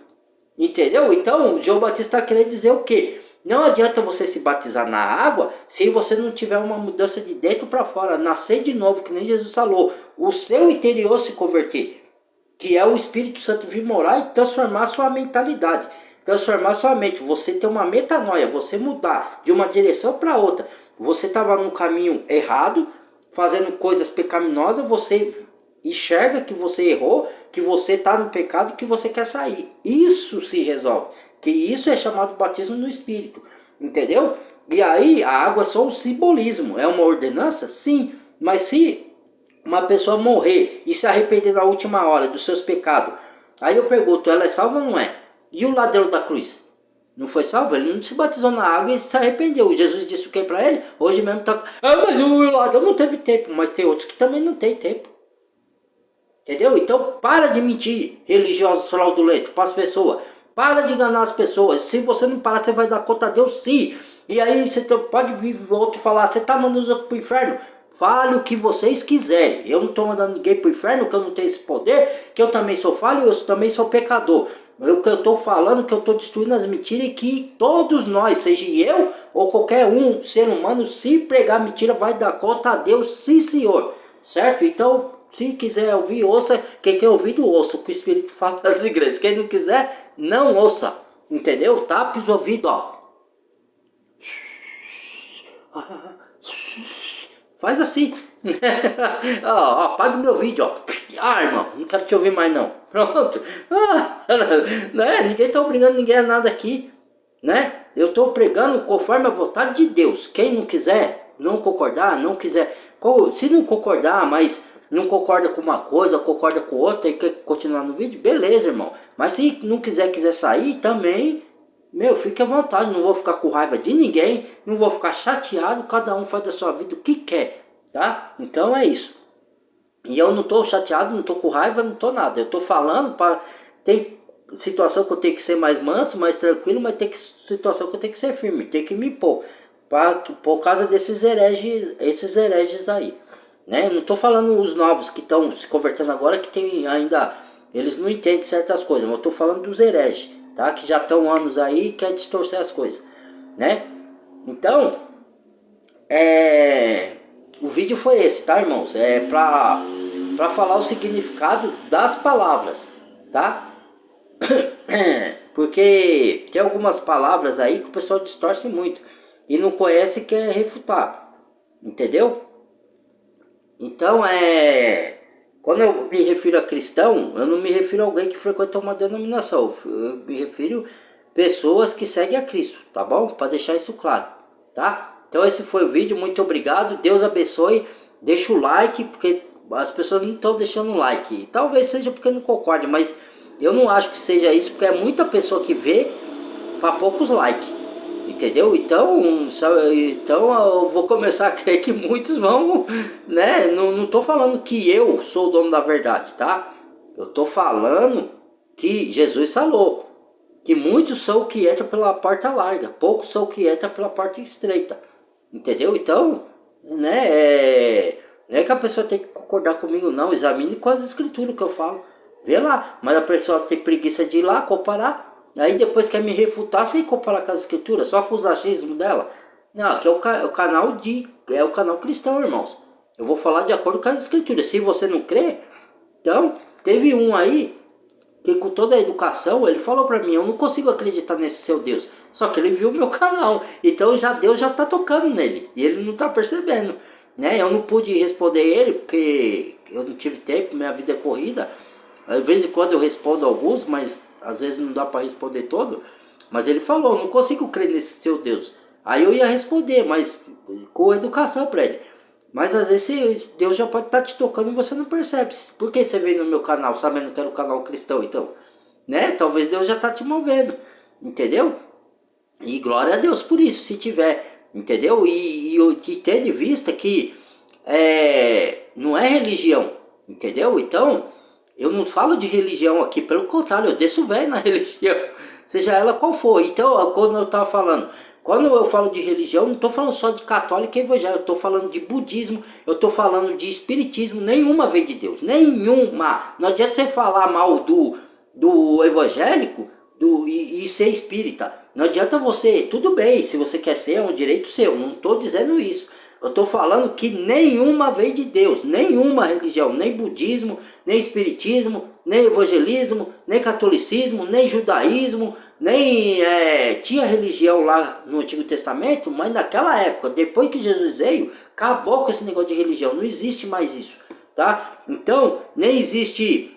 Entendeu? Então, João Batista está querendo dizer o quê? Não adianta você se batizar na água se você não tiver uma mudança de dentro para fora, nascer de novo, que nem Jesus falou, o seu interior se converter. Que é o Espírito Santo vir morar e transformar sua mentalidade, transformar sua mente. Você ter uma metanoia, você mudar de uma direção para outra. Você estava no caminho errado, fazendo coisas pecaminosas, você enxerga que você errou, que você está no pecado e que você quer sair. Isso se resolve, que isso é chamado batismo no Espírito, entendeu? E aí a água é só um simbolismo, é uma ordenança? Sim, mas se uma pessoa morrer e se arrepender na última hora dos seus pecados, aí eu pergunto, ela é salva ou não é? E o ladrão da cruz? Não foi salvo? Ele não se batizou na água e se arrependeu. Jesus disse o que para ele? Hoje mesmo está... Ah, mas o ladrão não teve tempo. Mas tem outros que também não tem tempo. Entendeu? Então para de mentir, religiosos fraudulentos, para as pessoas. Para de enganar as pessoas. Se você não parar, você vai dar conta a Deus sim. E aí você pode vir outro falar, você está mandando os outros para o inferno? Fale o que vocês quiserem. Eu não estou mandando ninguém para o inferno, que eu não tenho esse poder, que eu também sou falho, eu também sou pecador. O que eu estou falando, que eu estou destruindo as mentiras, e que todos nós, seja eu ou qualquer um ser humano, se pregar mentira, vai dar conta a Deus, sim senhor. Certo? Então, se quiser ouvir, ouça. Quem tem ouvido, ouça o que o Espírito fala das igrejas. Quem não quiser, não ouça. Entendeu? Tape os ouvidos, ó. Faz assim. Ó, apaga o meu vídeo, ó. Ah, irmão, não quero te ouvir mais não. Pronto. Né? Ninguém tá obrigando ninguém a nada aqui. Né? Eu tô pregando conforme a vontade de Deus. Quem não quiser, não concordar, não quiser. Se não concordar, mas não concorda com uma coisa, concorda com outra e quer continuar no vídeo, beleza, irmão. Mas se não quiser sair, também, meu, fique à vontade. Não vou ficar com raiva de ninguém, não vou ficar chateado. Cada um faz da sua vida o que quer, tá? Então é isso. E eu não tô chateado, não tô com raiva, não tô nada. Eu tô falando para... Tem situação que eu tenho que ser mais manso, mais tranquilo, mas tem situação que eu tenho que ser firme, tem que me impor. Por causa desses hereges, esses hereges aí. Né? Não estou falando os novos que estão se convertendo agora, que tem ainda... Eles não entendem certas coisas, mas eu estou falando dos hereges, tá? Que já estão anos aí e quer distorcer as coisas. Né? Então, o vídeo foi esse, tá, irmãos? É para falar o significado das palavras, tá? Porque tem algumas palavras aí que o pessoal distorce muito e não conhece, quer refutar, entendeu? Então quando eu me refiro a cristão, eu não me refiro a alguém que frequenta uma denominação, eu me refiro a pessoas que seguem a Cristo, tá bom? Para deixar isso claro, tá? Então esse foi o vídeo, muito obrigado, Deus abençoe, deixa o like, porque as pessoas não estão deixando like, talvez seja porque não concordam, mas eu não acho que seja isso, porque é muita pessoa que vê para poucos likes, entendeu? Então eu vou começar a crer que muitos vão, né? Não tô falando que eu sou o dono da verdade, tá? Eu tô falando que Jesus falou que muitos são que entram pela porta larga, poucos são que entram pela porta estreita, entendeu? Então, né? Não é que a pessoa tem que concordar comigo, não. Examine com as escrituras que eu falo. Vê lá, mas a pessoa tem preguiça de ir lá comparar. Aí depois quer me refutar sem comparar com as escrituras, só com os achismos dela. Não, aqui é o canal é o canal cristão, irmãos. Eu vou falar de acordo com as escrituras. Se você não crê, então teve um aí que com toda a educação ele falou para mim, eu não consigo acreditar nesse seu Deus. Só que ele viu o meu canal, então Deus já tá tocando nele e ele não tá percebendo, né? Eu não pude responder ele porque eu não tive tempo, minha vida é corrida. Às vezes em quando eu respondo alguns, mas às vezes não dá para responder todo. Mas ele falou, não consigo crer nesse seu Deus. Aí eu ia responder, mas com educação para ele. Mas às vezes Deus já pode estar te tocando e você não percebe. Por que você veio no meu canal sabendo que era o canal cristão então? Né? Talvez Deus já está te movendo. Entendeu? E glória a Deus por isso, se tiver. Entendeu? E ter de vista que não é religião. Entendeu? Então... Eu não falo de religião aqui, pelo contrário, eu desço velho na religião, seja ela qual for. Então, quando eu estava falando, quando eu falo de religião, não estou falando só de católico e evangélico, eu estou falando de budismo, eu estou falando de espiritismo, nenhuma vem de Deus, nenhuma. Não adianta você falar mal do evangélico e ser espírita. Não adianta você, tudo bem, se você quer ser, é um direito seu, não estou dizendo isso. Eu estou falando que nenhuma veio de Deus, nenhuma religião, nem budismo, nem espiritismo, nem evangelismo, nem catolicismo, nem judaísmo, nem tinha religião lá no Antigo Testamento, mas naquela época, depois que Jesus veio, acabou com esse negócio de religião, não existe mais isso, tá? Então, nem existe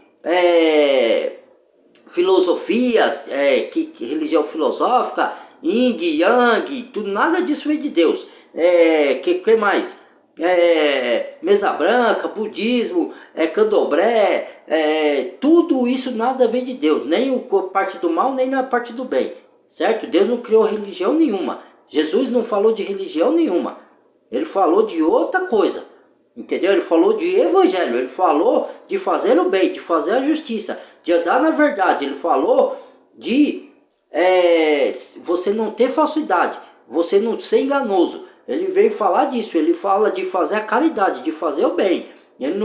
filosofias, religião filosófica, yin, yang, tudo, nada disso veio de Deus. Que mais? Mesa branca, budismo, candomblé, tudo isso nada vem de Deus, nem a parte do mal, nem a parte do bem, certo? Deus não criou religião nenhuma. Jesus não falou de religião nenhuma. Ele falou de outra coisa, entendeu? Ele falou de evangelho, ele falou de fazer o bem, de fazer a justiça, de andar na verdade. Ele falou de você não ter falsidade, você não ser enganoso. Ele veio falar disso, ele fala de fazer a caridade, de fazer o bem. Ele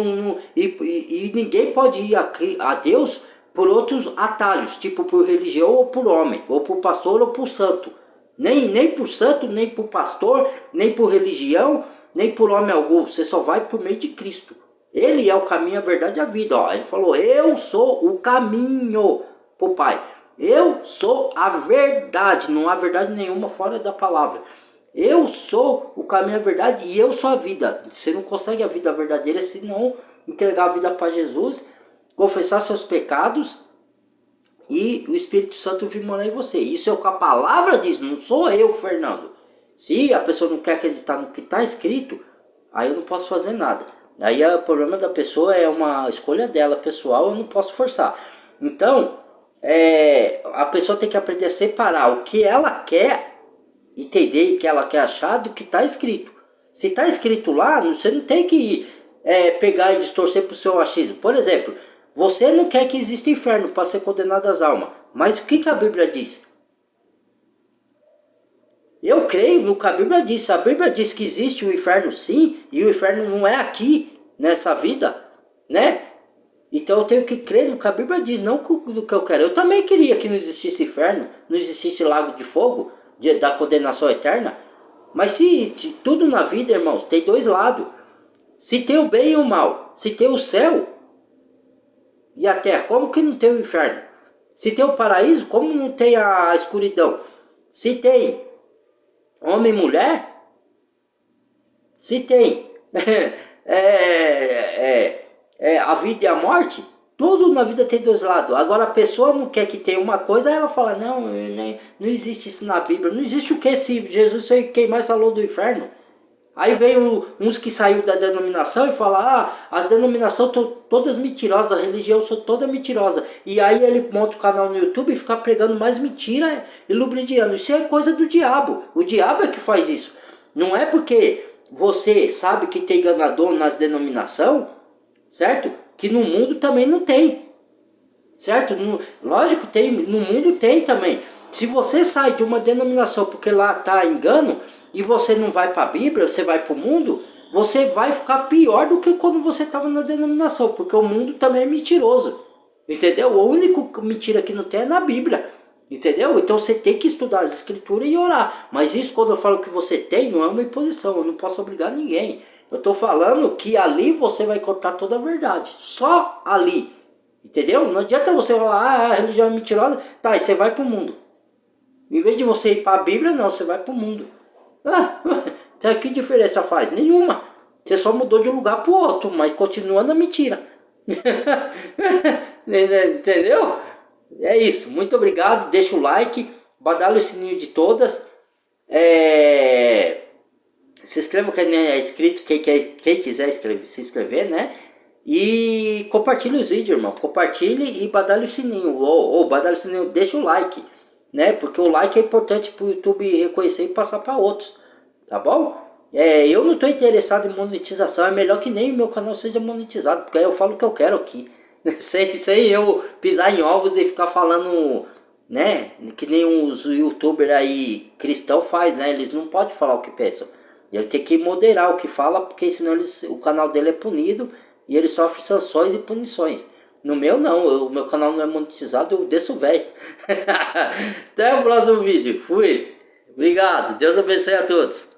e ninguém pode ir a Deus por outros atalhos, tipo por religião ou por homem, ou por pastor ou por santo. Nem por santo, nem por pastor, nem por religião, nem por homem algum. Você só vai por meio de Cristo. Ele é o caminho, a verdade e a vida. Ó, ele falou, eu sou o caminho pro Pai. Eu sou a verdade. Não há verdade nenhuma fora da palavra. Eu sou o caminho, a verdade e eu sou a vida. Você não consegue a vida verdadeira se não entregar a vida para Jesus, confessar seus pecados e o Espírito Santo vir morar em você. Isso é o que a palavra diz, não sou eu, Fernando. Se a pessoa não quer acreditar no que está escrito, aí eu não posso fazer nada. Aí o problema da pessoa é uma escolha dela, pessoal, eu não posso forçar. Então, a pessoa tem que aprender a separar o que ela quer entender e que ela quer achar do que está escrito. Se está escrito lá, você não tem que pegar e distorcer para o seu achismo. Por exemplo, você não quer que exista inferno para ser condenado às almas. Mas o que a Bíblia diz? Eu creio no que a Bíblia diz. A Bíblia diz que existe o inferno sim, e o inferno não é aqui, nessa vida, né? Então eu tenho que crer no que a Bíblia diz, não no que eu quero. Eu também queria que não existisse inferno, não existisse lago de fogo, da condenação eterna. Mas se tudo na vida, irmãos, tem dois lados. Se tem o bem e o mal, se tem o céu e a terra, como que não tem o inferno? Se tem o paraíso, como não tem a escuridão? Se tem homem e mulher, se tem a vida e a morte, tudo na vida tem dois lados. Agora a pessoa não quer que tenha uma coisa, aí ela fala, não existe isso na Bíblia. Não existe o que se Jesus foi quem mais falou do inferno? Aí vem uns que saiu da denominação e fala, as denominações estão todas mentirosas, a religião são toda mentirosa. E aí ele monta o canal no YouTube e fica pregando mais mentira e lubridiando. Isso é coisa do diabo. O diabo é que faz isso. Não é porque você sabe que tem enganador nas denominações, certo? Que no mundo também não tem. Certo? Lógico, tem, no mundo tem também. Se você sai de uma denominação porque lá está engano, e você não vai para a Bíblia, você vai para o mundo, você vai ficar pior do que quando você estava na denominação, porque o mundo também é mentiroso, entendeu? A única mentira que não tem é na Bíblia, entendeu? Então você tem que estudar as escrituras e orar, mas isso quando eu falo que você tem, não é uma imposição, eu não posso obrigar ninguém. Eu estou falando que ali você vai encontrar toda a verdade, só ali, entendeu? Não adianta você falar, a religião é mentirosa, tá, e você vai para o mundo. Em vez de você ir para a Bíblia, não, você vai para o mundo. Então que diferença faz? Nenhuma. Você só mudou de um lugar para o outro, mas continua na mentira. Entendeu? É isso. Muito obrigado. Deixa o like. Badalha o sininho de todas. Se inscreva quem não é inscrito. Quem quiser se inscrever, né? E compartilhe os vídeos, irmão. Compartilhe e badalhe o sininho. Ou badalhe o sininho. Deixa o like. Né? Porque o like é importante para o YouTube reconhecer e passar para outros, tá bom? Eu não estou interessado em monetização, é melhor que nem o meu canal seja monetizado, porque aí eu falo o que eu quero aqui, sem eu pisar em ovos e ficar falando, né? Que nem os youtubers aí cristão faz, né? Eles não podem falar o que pensam, ele tem que moderar o que fala, porque senão o canal dele é punido e ele sofre sanções e punições. No meu não, o meu canal não é monetizado, eu desço velho. Até o próximo vídeo, fui. Obrigado, Deus abençoe a todos.